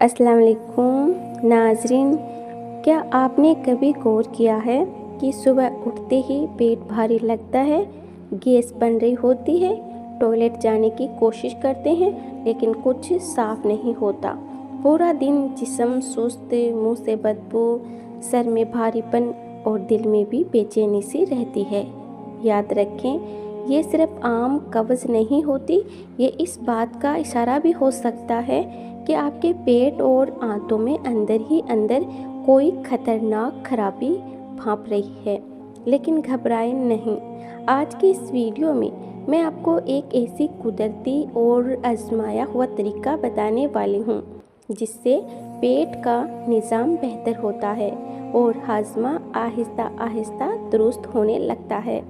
अस्सलाम वालेकुम नाजरीन, क्या आपने कभी गौर किया है कि सुबह उठते ही पेट भारी लगता है, गैस बन रही होती है, टॉयलेट जाने की कोशिश करते हैं लेकिन कुछ साफ नहीं होता। पूरा दिन जिस्म सुस्त, मुंह से बदबू, सर में भारीपन और दिल में भी बेचैनी सी रहती है। याद रखें, ये सिर्फ आम कब्ज़ नहीं होती, ये इस बात का इशारा भी हो सकता है कि आपके पेट और आंतों में अंदर ही अंदर कोई खतरनाक खराबी भांप रही है। लेकिन घबराएं नहीं, आज की इस वीडियो में मैं आपको एक ऐसी कुदरती और आजमाया हुआ तरीका बताने वाली हूँ जिससे पेट का निज़ाम बेहतर होता है और हाजमा आहिस्ता आहिस्ता दुरुस्त होने लगता है।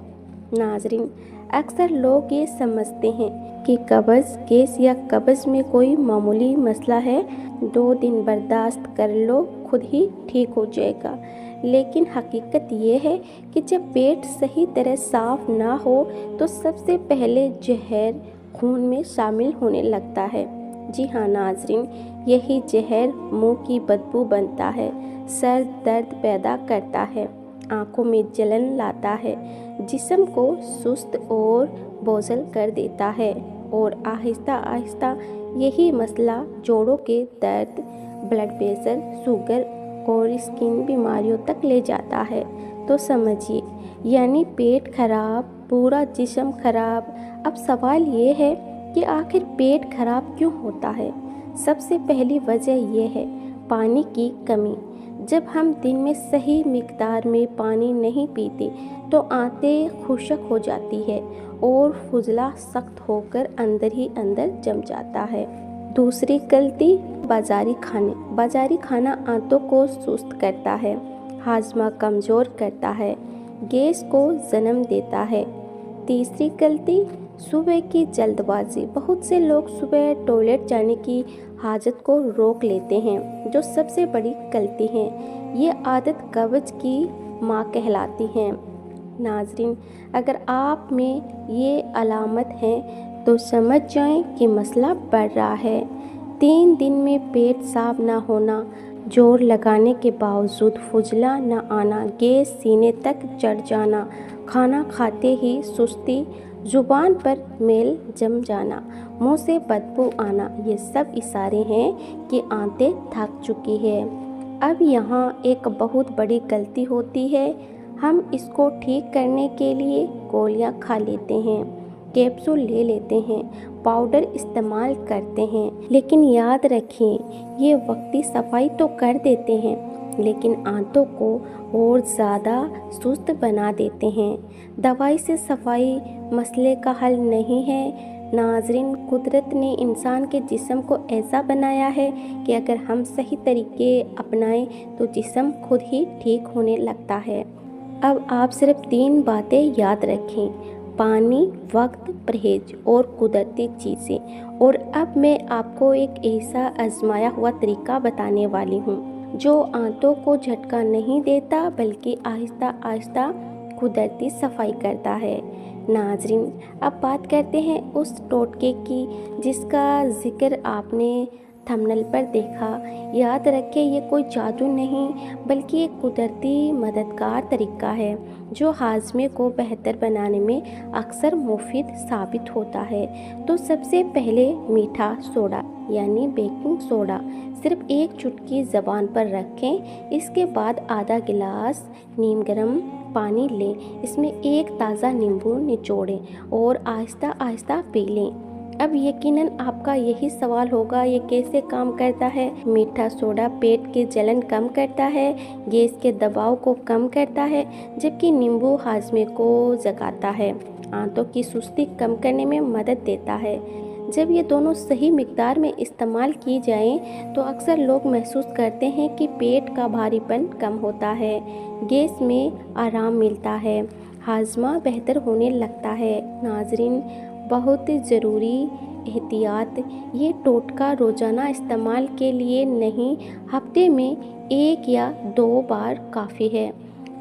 नाजरीन, अक्सर लोग ये समझते हैं कि कब्ज़, गैस या कब्ज़ में कोई मामूली मसला है, 2 दिन बर्दाश्त कर लो, खुद ही ठीक हो जाएगा। लेकिन हकीकत ये है कि जब पेट सही तरह साफ ना हो तो सबसे पहले जहर खून में शामिल होने लगता है। जी हाँ नाजरीन, यही जहर मुंह की बदबू बनता है, सर दर्द पैदा करता है, आंखों में जलन लाता है, जिस्म को सुस्त और बोझल कर देता है और आहिस्ता आहिस्ता यही मसला जोड़ों के दर्द, ब्लड प्रेशर, शुगर और स्किन बीमारियों तक ले जाता है। तो समझिए, यानी पेट खराब, पूरा जिस्म खराब। अब सवाल ये है कि आखिर पेट खराब क्यों होता है? सबसे पहली वजह यह है पानी की कमी। जब हम दिन में सही मिकदार में पानी नहीं पीते तो आंतें खुश्क हो जाती है और फुजला सख्त होकर अंदर ही अंदर जम जाता है। दूसरी गलती, बाजारी खाना आंतों को सुस्त करता है, हाजमा कमज़ोर करता है, गैस को जन्म देता है। तीसरी गलती, सुबह की जल्दबाजी। बहुत से लोग सुबह टॉयलेट जाने की हाजत को रोक लेते हैं, जो सबसे बड़ी गलती है। ये आदत कब्ज़ की माँ कहलाती है। नाजरीन, अगर आप में ये अलामत है तो समझ जाएं कि मसला बढ़ रहा है। 3 दिन में पेट साफ ना होना, जोर लगाने के बावजूद फुजला न आना, गैस सीने तक चढ़ जाना, खाना खाते ही सुस्ती, जुबान पर मेल जम जाना, मुंह से बदबू आना, ये सब इशारे हैं कि आंतें थक चुकी है। अब यहाँ एक बहुत बड़ी गलती होती है, हम इसको ठीक करने के लिए गोलियाँ खा लेते हैं, कैप्सूल ले लेते हैं, पाउडर इस्तेमाल करते हैं। लेकिन याद रखें, ये वक्ती सफाई तो कर देते हैं लेकिन आंतों को और ज़्यादा सुस्त बना देते हैं। दवाई से सफाई मसले का हल नहीं है। नाजरीन, कुदरत ने इंसान के जिस्म को ऐसा बनाया है कि अगर हम सही तरीके अपनाएं तो जिस्म खुद ही ठीक होने लगता है। अब आप सिर्फ 3 बातें याद रखें: पानी, वक्त, परहेज और कुदरती चीज़ें। और अब मैं आपको एक ऐसा आजमाया हुआ तरीका बताने वाली हूँ जो आंतों को झटका नहीं देता बल्कि आहिस्ता आहिस्ता कुदरती सफाई करता है। नाजरीन, अब बात करते हैं उस टोटके की जिसका जिक्र आपने थंबनेल पर देखा। याद रखें, ये कोई जादू नहीं बल्कि एक कुदरती मददगार तरीका है जो हाजमे को बेहतर बनाने में अक्सर मुफीद साबित होता है। तो सबसे पहले मीठा सोडा यानी बेकिंग सोडा सिर्फ 1 चुटकी ज़बान पर रखें। इसके बाद आधा गिलास नीम गर्म पानी लें, इसमें 1 ताज़ा नींबू निचोड़ें और आहिस्ता आहिस्ता पी लें। अब यकीनन आपका यही सवाल होगा, ये कैसे काम करता है? मीठा सोडा पेट की जलन कम करता है, गैस के दबाव को कम करता है, जबकि नींबू हाजमे को जगाता है, आंतों की सुस्ती कम करने में मदद देता है। जब ये दोनों सही मिकदार में इस्तेमाल की जाएं तो अक्सर लोग महसूस करते हैं कि पेट का भारीपन कम होता है, गैस में आराम मिलता है, हाजमा बेहतर होने लगता है। नाजरीन, बहुत ज़रूरी एहतियात, ये टोटका रोज़ाना इस्तेमाल के लिए नहीं, हफ्ते में 1 या 2 बार काफ़ी है।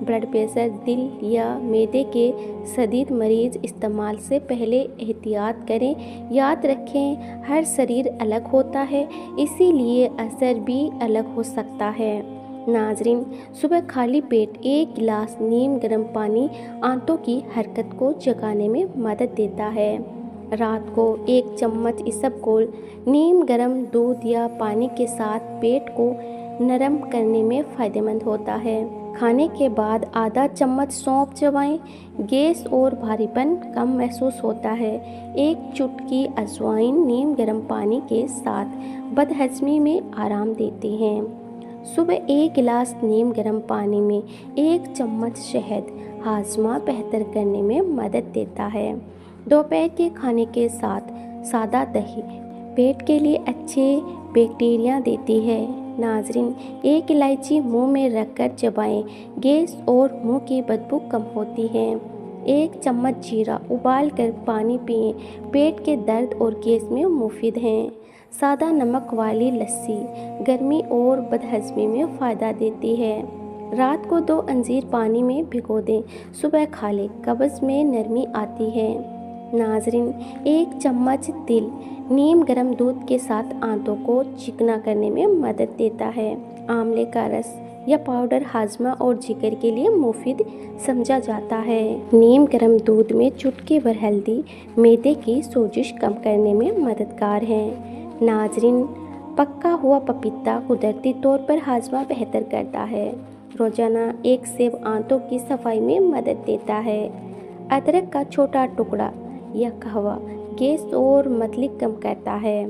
ब्लड प्रेशर, दिल या मैदे के शदीद मरीज इस्तेमाल से पहले एहतियात करें। याद रखें, हर शरीर अलग होता है, इसीलिए असर भी अलग हो सकता है। नाजरीन, सुबह खाली पेट 1 गिलास नीम गर्म पानी आंतों की हरकत को जगाने में मदद देता है। रात को 1 चम्मच इसबगोल नीम गर्म दूध या पानी के साथ पेट को नरम करने में फ़ायदेमंद होता है। खाने के बाद आधा चम्मच सौंफ चबाएं। गैस और भारीपन कम महसूस होता है। 1 चुटकी अजवाइन नीम गर्म पानी के साथ बदहज़मी में आराम देती हैं। सुबह 1 गिलास नीम गर्म पानी में 1 चम्मच शहद हाजमा बेहतर करने में मदद देता है। दोपहर के खाने के साथ सादा दही पेट के लिए अच्छे बैक्टीरिया देती है। नाजरीन, 1 इलायची मुंह में रखकर चबाएं, गैस और मुंह की बदबू कम होती है। 1 चम्मच जीरा उबाल कर पानी पिएं, पेट के दर्द और गैस में मुफीद हैं। सादा नमक वाली लस्सी गर्मी और बदहज़मी में फ़ायदा देती है। रात को 2 अंजीर पानी में भिगो दें, सुबह खा लें, कब्ज़ में नरमी आती है। नाजरीन, 1 चम्मच तिल नीम गर्म दूध के साथ आंतों को चिकना करने में मदद देता है। आंवले का रस या पाउडर हाजमा और जिगर के लिए मुफीद समझा जाता है। नीम गर्म दूध में चुटकी भर हल्दी मैदे की सोजिश कम करने में मददगार है। नाजरीन, पका हुआ पपीता कुदरती तौर पर हाजमा बेहतर करता है। रोज़ाना 1 सेब आंतों की सफाई में मदद देता है। अदरक का छोटा टुकड़ा या कहवा गैस और मतली कम करता है।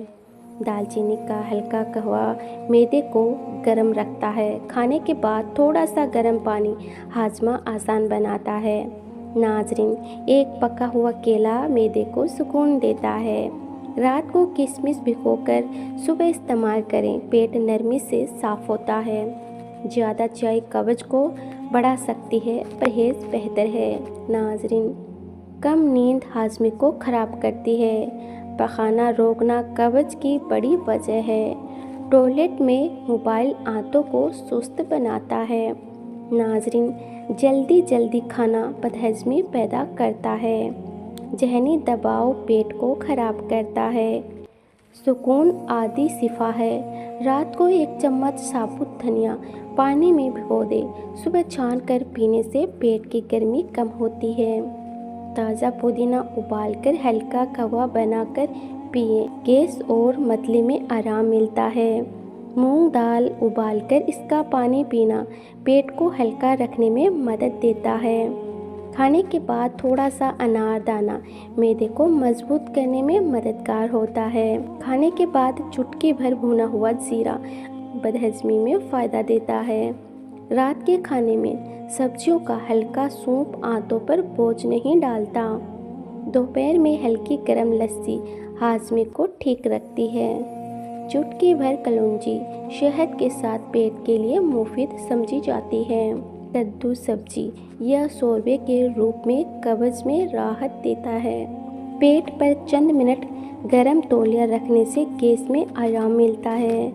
दालचीनी का हल्का कहवा मैदे को गर्म रखता है। खाने के बाद थोड़ा सा गर्म पानी हाजमा आसान बनाता है। नाजरीन, 1 पका हुआ केला मैदे को सुकून देता है। रात को किशमिश भिगोकर सुबह इस्तेमाल करें, पेट नरमी से साफ़ होता है। ज़्यादा चाय कब्ज़ को बढ़ा सकती है, परहेज़ बेहतर है। नाजरीन, कम नींद हाजमे को ख़राब करती है। पखाना रोकना कब्ज़ की बड़ी वजह है। टॉयलेट में मोबाइल आंतों को सुस्त बनाता है। नाजरीन, जल्दी खाना बदहज़मी पैदा करता है। जहनी दबाव पेट को ख़राब करता है। सुकून आदि शिफा है। रात को 1 चम्मच साबुत धनिया पानी में भिगो दें, सुबह छान कर पीने से पेट की गर्मी कम होती है। ताज़ा पुदीना उबालकर हल्का कहवा बनाकर पिएं, गैस और मतली में आराम मिलता है। मूंग दाल उबालकर इसका पानी पीना पेट को हल्का रखने में मदद देता है। खाने के बाद थोड़ा सा अनारदाना मैदे को मजबूत करने में मददगार होता है। खाने के बाद चुटकी भर भुना हुआ जीरा बदहज़मी में फ़ायदा देता है। रात के खाने में सब्जियों का हल्का सूप आंतों पर बोझ नहीं डालता। दोपहर में हल्की गर्म लस्सी हाजमे को ठीक रखती है। चुटकी भर कलौंजी शहद के साथ पेट के लिए मुफीद समझी जाती है। कद्दू सब्जी या शोरबे के रूप में कब्ज़ में राहत देता है। पेट पर चंद मिनट गर्म तौलिया रखने से गैस में आराम मिलता है।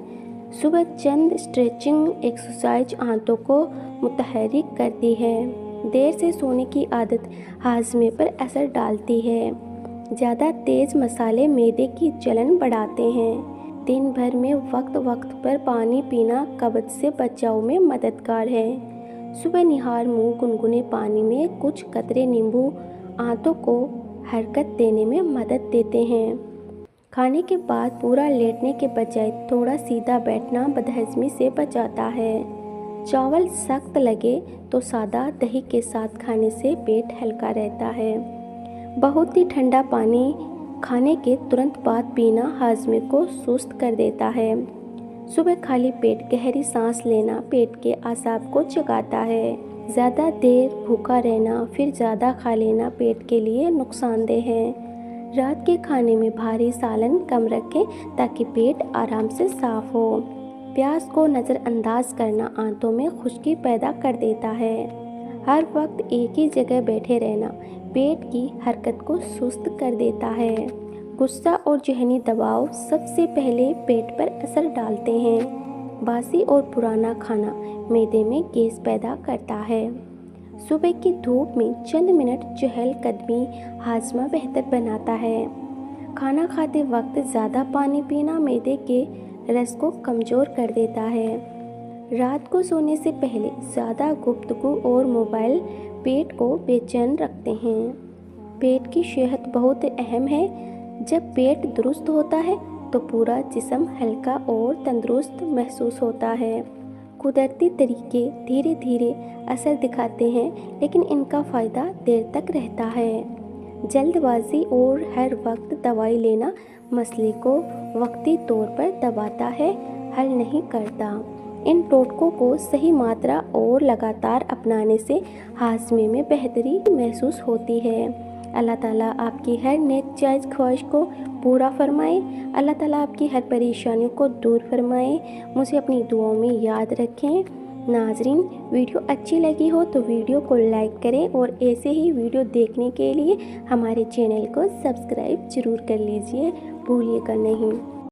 सुबह चंद स्ट्रेचिंग एक्सरसाइज आंतों को मुतहरिक करती है। देर से सोने की आदत हाजमे पर असर डालती है। ज़्यादा तेज़ मसाले मैदे की जलन बढ़ाते हैं। दिन भर में वक्त पर पानी पीना कब्ज़ से बचाव में मददगार है। सुबह निहार मुँह गुनगुने पानी में कुछ कतरे नींबू आंतों को हरकत देने में मदद देते हैं। खाने के बाद पूरा लेटने के बजाय थोड़ा सीधा बैठना बदहज़मी से बचाता है। चावल सख्त लगे तो सादा दही के साथ खाने से पेट हल्का रहता है। बहुत ही ठंडा पानी खाने के तुरंत बाद पीना हाजमे को सुस्त कर देता है। सुबह खाली पेट गहरी सांस लेना पेट के आसाब को जगाता है। ज़्यादा देर भूखा रहना फिर ज़्यादा खा लेना पेट के लिए नुकसानदेह है। रात के खाने में भारी सालन कम रखें ताकि पेट आराम से साफ़ हो। प्यास को नज़रअंदाज करना आंतों में खुश्की पैदा कर देता है। हर वक्त एक ही जगह बैठे रहना पेट की हरकत को सुस्त कर देता है। गुस्सा और जहनी दबाव सबसे पहले पेट पर असर डालते हैं। बासी और पुराना खाना मैदे में गैस पैदा करता है। सुबह की धूप में चंद मिनट चहलकदमी हाजमा बेहतर बनाता है। खाना खाते वक्त ज़्यादा पानी पीना मैदे के रस को कमज़ोर कर देता है। रात को सोने से पहले ज़्यादा गुफ्तगू और मोबाइल पेट को बेचैन रखते हैं। पेट की सेहत बहुत अहम है। जब पेट दुरुस्त होता है तो पूरा जिस्म हल्का और तंदुरुस्त महसूस होता है। कुदरती तरीके धीरे धीरे असर दिखाते हैं, लेकिन इनका फ़ायदा देर तक रहता है। जल्दबाजी और हर वक्त दवाई लेना मसले को वक्ती तौर पर दबाता है, हल नहीं करता। इन टोटकों को सही मात्रा और लगातार अपनाने से हाजमे में बेहतरी महसूस होती है। अल्लाह ताला आपकी हर नेक जायज़ ख्वाहिश को पूरा फरमाए। अल्लाह ताला आपकी हर परेशानियों को दूर फरमाए। मुझे अपनी दुआओं में याद रखें। नाजरीन, वीडियो अच्छी लगी हो तो वीडियो को लाइक करें और ऐसे ही वीडियो देखने के लिए हमारे चैनल को सब्सक्राइब ज़रूर कर लीजिए, भूलिएगा नहीं।